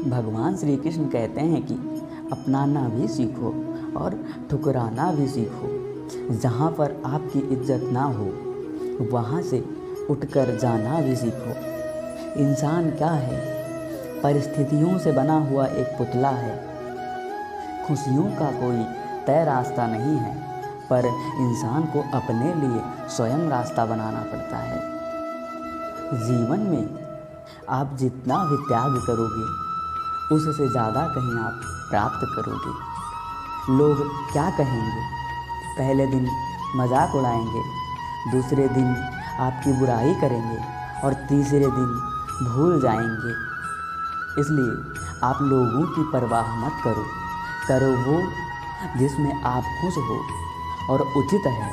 भगवान श्री कृष्ण कहते हैं कि अपनाना भी सीखो और ठुकराना भी सीखो। जहाँ पर आपकी इज्जत ना हो वहाँ से उठकर जाना भी सीखो। इंसान क्या है? परिस्थितियों से बना हुआ एक पुतला है। खुशियों का कोई तय रास्ता नहीं है, पर इंसान को अपने लिए स्वयं रास्ता बनाना पड़ता है। जीवन में आप जितना भी त्याग करोगे उससे ज़्यादा कहीं आप प्राप्त करोगे। लोग क्या कहेंगे? पहले दिन मजाक उड़ाएंगे, दूसरे दिन आपकी बुराई करेंगे और तीसरे दिन भूल जाएंगे। इसलिए आप लोगों की परवाह मत करो। करो वो जिसमें आप खुश हो और उचित है।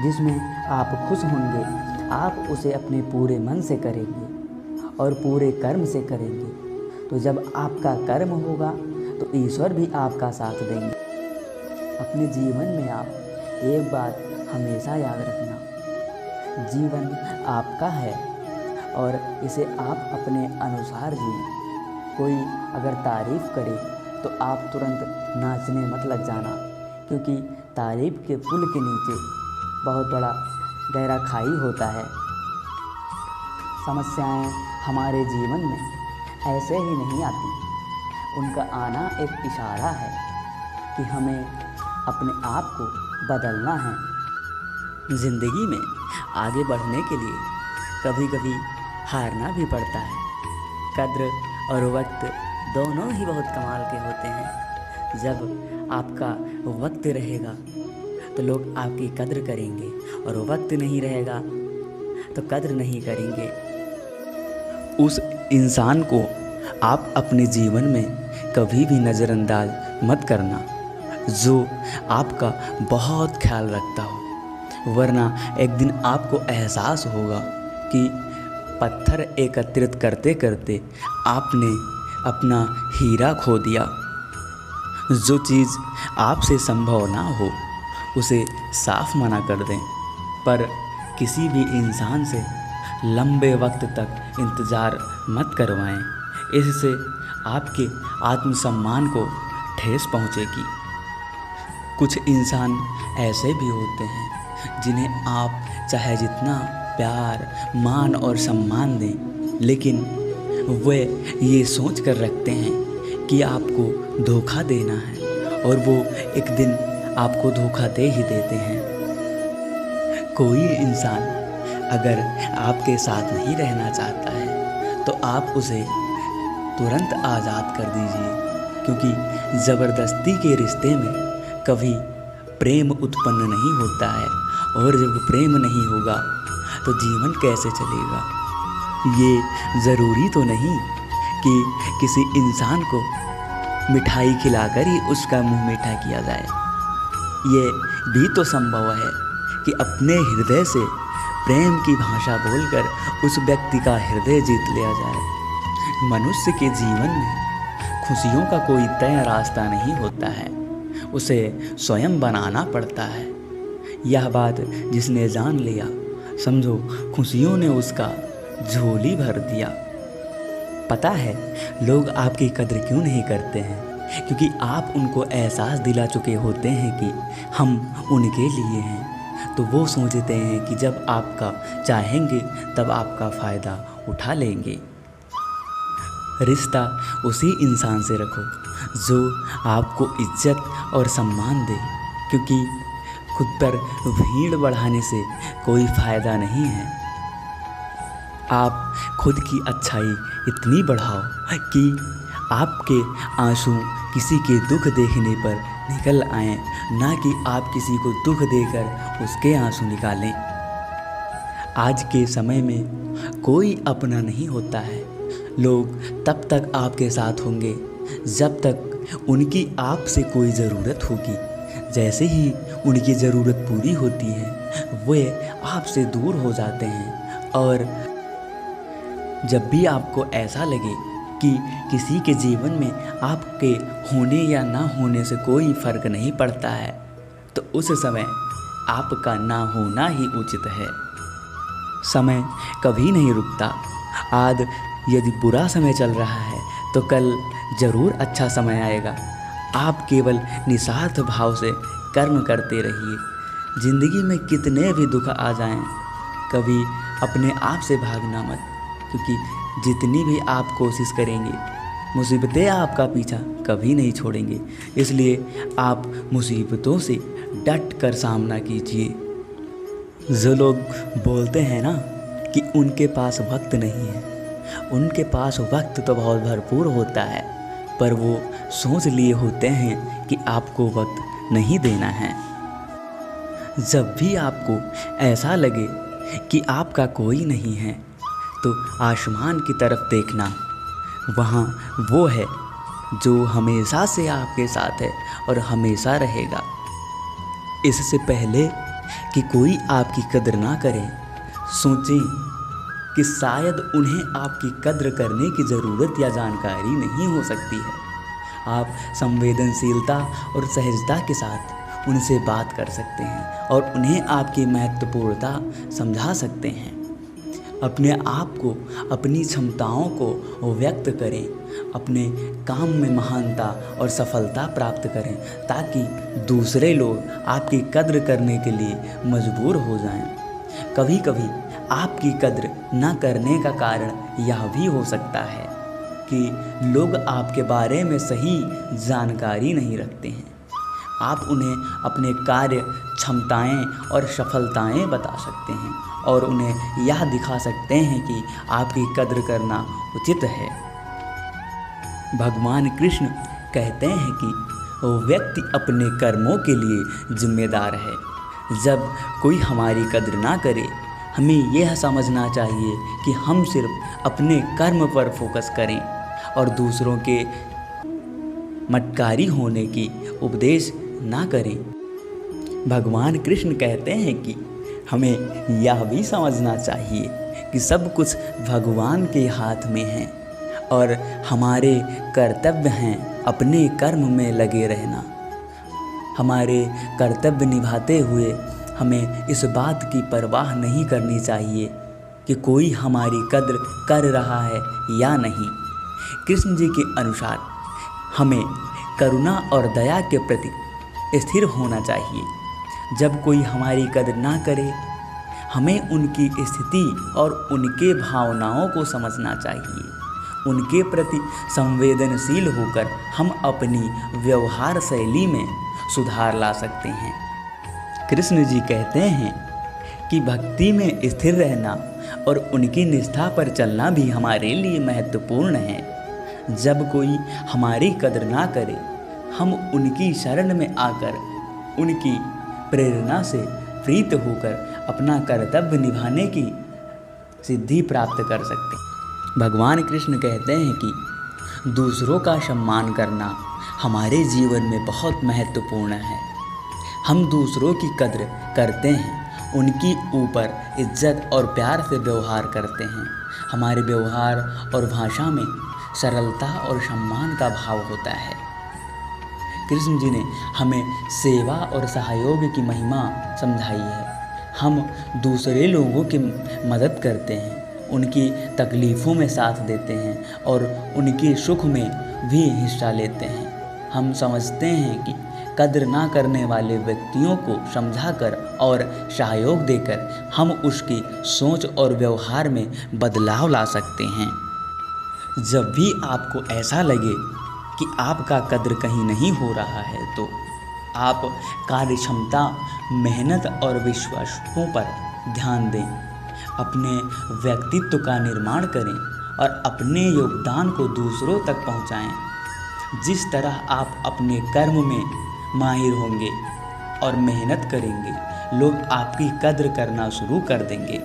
जिसमें आप खुश होंगे आप उसे अपने पूरे मन से करेंगे और पूरे कर्म से करेंगे। तो जब आपका कर्म होगा तो ईश्वर भी आपका साथ देंगे। अपने जीवन में आप एक बात हमेशा याद रखना, जीवन आपका है और इसे आप अपने अनुसार जिए। कोई अगर तारीफ़ करे तो आप तुरंत नाचने मत लग जाना, क्योंकि तारीफ़ के पुल के नीचे बहुत बड़ा गहरा खाई होता है। समस्याएं हमारे जीवन में ऐसे ही नहीं आती, उनका आना एक इशारा है कि हमें अपने आप को बदलना है। ज़िंदगी में आगे बढ़ने के लिए कभी कभी हारना भी पड़ता है। कद्र और वक्त दोनों ही बहुत कमाल के होते हैं। जब आपका वक्त रहेगा तो लोग आपकी कद्र करेंगे और वक्त नहीं रहेगा तो कद्र नहीं करेंगे। उस इंसान को आप अपने जीवन में कभी भी नज़रअंदाज मत करना जो आपका बहुत ख्याल रखता हो, वरना एक दिन आपको एहसास होगा कि पत्थर एकत्रित करते करते आपने अपना हीरा खो दिया। जो चीज़ आपसे संभव ना हो उसे साफ मना कर दें, पर किसी भी इंसान से लंबे वक्त तक इंतज़ार मत करवाएं। इससे आपके आत्मसम्मान को ठेस पहुंचेगी। कुछ इंसान ऐसे भी होते हैं जिन्हें आप चाहे जितना प्यार, मान और सम्मान दें, लेकिन वे ये सोच कर रखते हैं कि आपको धोखा देना है और वो एक दिन आपको धोखा दे ही देते हैं। कोई इंसान अगर आपके साथ नहीं रहना चाहता है तो आप उसे तुरंत आज़ाद कर दीजिए, क्योंकि ज़बरदस्ती के रिश्ते में कभी प्रेम उत्पन्न नहीं होता है, और जब प्रेम नहीं होगा तो जीवन कैसे चलेगा। ये ज़रूरी तो नहीं कि किसी इंसान को मिठाई खिलाकर ही उसका मुंह मीठा किया जाए। ये भी तो संभव है कि अपने हृदय से प्रेम की भाषा बोलकर उस व्यक्ति का हृदय जीत लिया जाए। मनुष्य के जीवन में खुशियों का कोई तय रास्ता नहीं होता है, उसे स्वयं बनाना पड़ता है। यह बात जिसने जान लिया, समझो खुशियों ने उसका झोली भर दिया। पता है लोग आपकी कद्र क्यों नहीं करते हैं? क्योंकि आप उनको एहसास दिला चुके होते हैं कि हम उनके लिए हैं। तो वो सोचते हैं कि जब आपका चाहेंगे तब आपका फ़ायदा उठा लेंगे। रिश्ता उसी इंसान से रखो जो आपको इज्जत और सम्मान दे, क्योंकि खुद पर भीड़ बढ़ाने से कोई फ़ायदा नहीं है। आप खुद की अच्छाई इतनी बढ़ाओ कि आपके आंसू किसी के दुख देखने पर निकल आएं, ना कि आप किसी को दुख देकर उसके आंसू निकालें। आज के समय में कोई अपना नहीं होता है। लोग तब तक आपके साथ होंगे जब तक उनकी आपसे कोई ज़रूरत होगी। जैसे ही उनकी ज़रूरत पूरी होती है वे आपसे दूर हो जाते हैं। और जब भी आपको ऐसा लगे कि किसी के जीवन में आपके होने या ना होने से कोई फ़र्क नहीं पड़ता है, तो उस समय आपका ना होना ही उचित है। समय कभी नहीं रुकता। आज यदि बुरा समय चल रहा है तो कल ज़रूर अच्छा समय आएगा। आप केवल निस्वार्थ भाव से कर्म करते रहिए। ज़िंदगी में कितने भी दुख आ जाएं, कभी अपने आप से भागना मत, क्योंकि जितनी भी आप कोशिश करेंगे मुसीबतें आपका पीछा कभी नहीं छोड़ेंगे। इसलिए आप मुसीबतों से डट कर सामना कीजिए। जो लोग बोलते हैं ना कि उनके पास वक्त नहीं है, उनके पास वक्त तो बहुत भरपूर होता है, पर वो सोच लिए होते हैं कि आपको वक्त नहीं देना है। जब भी आपको ऐसा लगे कि आपका कोई नहीं है, तो आसमान की तरफ देखना। वहाँ वो है जो हमेशा से आपके साथ है और हमेशा रहेगा। इससे पहले कि कोई आपकी कद्र ना करे, सोचें कि शायद उन्हें आपकी कद्र करने की ज़रूरत या जानकारी नहीं हो सकती है। आप संवेदनशीलता और सहजता के साथ उनसे बात कर सकते हैं और उन्हें आपकी महत्वपूर्णता समझा सकते हैं। अपने आप को, अपनी क्षमताओं को व्यक्त करें, अपने काम में महानता और सफलता प्राप्त करें, ताकि दूसरे लोग आपकी कद्र करने के लिए मजबूर हो जाएं। कभी कभी आपकी कद्र न करने का कारण यह भी हो सकता है कि लोग आपके बारे में सही जानकारी नहीं रखते हैं। आप उन्हें अपने कार्य, क्षमताएं और सफलताएं बता सकते हैं और उन्हें यह दिखा सकते हैं कि आपकी कद्र करना उचित है। भगवान कृष्ण कहते हैं कि व्यक्ति अपने कर्मों के लिए जिम्मेदार है। जब कोई हमारी कद्र ना करे, हमें यह समझना चाहिए कि हम सिर्फ अपने कर्म पर फोकस करें और दूसरों के मटकारी होने की उपदेश ना करें। भगवान कृष्ण कहते हैं कि हमें यह भी समझना चाहिए कि सब कुछ भगवान के हाथ में है और हमारे कर्तव्य हैं अपने कर्म में लगे रहना। हमारे कर्तव्य निभाते हुए हमें इस बात की परवाह नहीं करनी चाहिए कि कोई हमारी कद्र कर रहा है या नहीं। कृष्ण जी के अनुसार हमें करुणा और दया के प्रति स्थिर होना चाहिए। जब कोई हमारी कद्र ना करे, हमें उनकी स्थिति और उनके भावनाओं को समझना चाहिए। उनके प्रति संवेदनशील होकर हम अपनी व्यवहार शैली में सुधार ला सकते हैं। कृष्ण जी कहते हैं कि भक्ति में स्थिर रहना और उनकी निष्ठा पर चलना भी हमारे लिए महत्वपूर्ण है। जब कोई हमारी कद्र ना करे, हम उनकी शरण में आकर उनकी प्रेरणा से प्रीत होकर अपना कर्तव्य निभाने की सिद्धि प्राप्त कर सकते हैं। भगवान कृष्ण कहते हैं कि दूसरों का सम्मान करना हमारे जीवन में बहुत महत्वपूर्ण है। हम दूसरों की कद्र करते हैं, उनकी ऊपर इज्जत और प्यार से व्यवहार करते हैं। हमारे व्यवहार और भाषा में सरलता और सम्मान का भाव होता है। कृष्ण जी ने हमें सेवा और सहयोग की महिमा समझाई है। हम दूसरे लोगों की मदद करते हैं, उनकी तकलीफ़ों में साथ देते हैं और उनके सुख में भी हिस्सा लेते हैं। हम समझते हैं कि कद्र ना करने वाले व्यक्तियों को समझाकर और सहयोग देकर हम उसकी सोच और व्यवहार में बदलाव ला सकते हैं। जब भी आपको ऐसा लगे कि आपका कद्र कहीं नहीं हो रहा है, तो आप कार्य क्षमता, मेहनत और विश्वासों पर ध्यान दें। अपने व्यक्तित्व का निर्माण करें और अपने योगदान को दूसरों तक पहुंचाएं। जिस तरह आप अपने कर्म में माहिर होंगे और मेहनत करेंगे, लोग आपकी कद्र करना शुरू कर देंगे।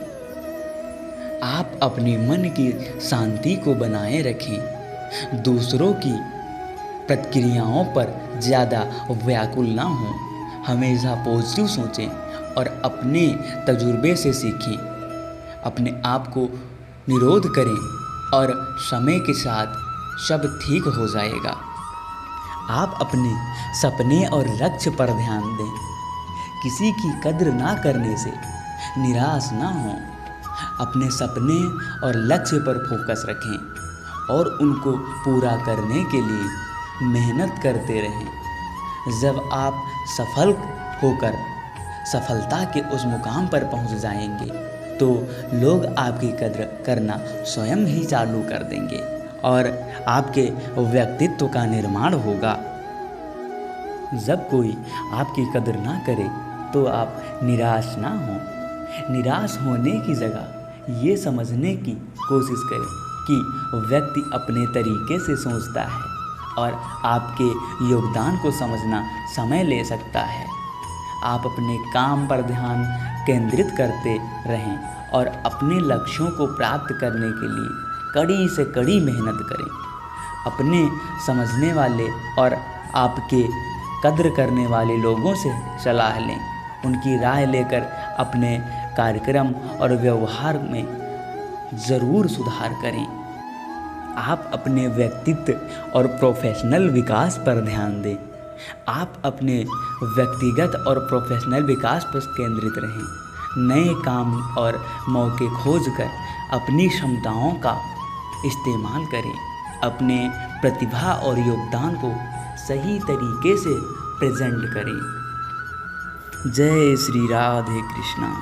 आप अपने मन की शांति को बनाए रखें। दूसरों की प्रतिक्रियाओं पर ज़्यादा व्याकुल ना हों। हमेशा पॉजिटिव सोचें और अपने तजुर्बे से सीखें। अपने आप को निरोध करें और समय के साथ सब ठीक हो जाएगा। आप अपने सपने और लक्ष्य पर ध्यान दें। किसी की कद्र ना करने से निराश ना हों। अपने सपने और लक्ष्य पर फोकस रखें। और उनको पूरा करने के लिए मेहनत करते रहें। जब आप सफल होकर सफलता के उस मुकाम पर पहुंच जाएंगे तो लोग आपकी कद्र करना स्वयं ही चालू कर देंगे और आपके व्यक्तित्व का निर्माण होगा। जब कोई आपकी कद्र ना करे तो आप निराश ना हों। निराश होने की जगह ये समझने की कोशिश करें कि व्यक्ति अपने तरीके से सोचता है और आपके योगदान को समझना समय ले सकता है। आप अपने काम पर ध्यान केंद्रित करते रहें और अपने लक्ष्यों को प्राप्त करने के लिए कड़ी से कड़ी मेहनत करें। अपने समझने वाले और आपके कद्र करने वाले लोगों से सलाह लें। उनकी राय लेकर अपने कार्यक्रम और व्यवहार में ज़रूर सुधार करें। आप अपने व्यक्तित्व और प्रोफेशनल विकास पर ध्यान दें। आप अपने व्यक्तिगत और प्रोफेशनल विकास पर केंद्रित रहें। नए काम और मौके खोजकर अपनी क्षमताओं का इस्तेमाल करें। अपने प्रतिभा और योगदान को सही तरीके से प्रेजेंट करें। जय श्री राधे कृष्णा।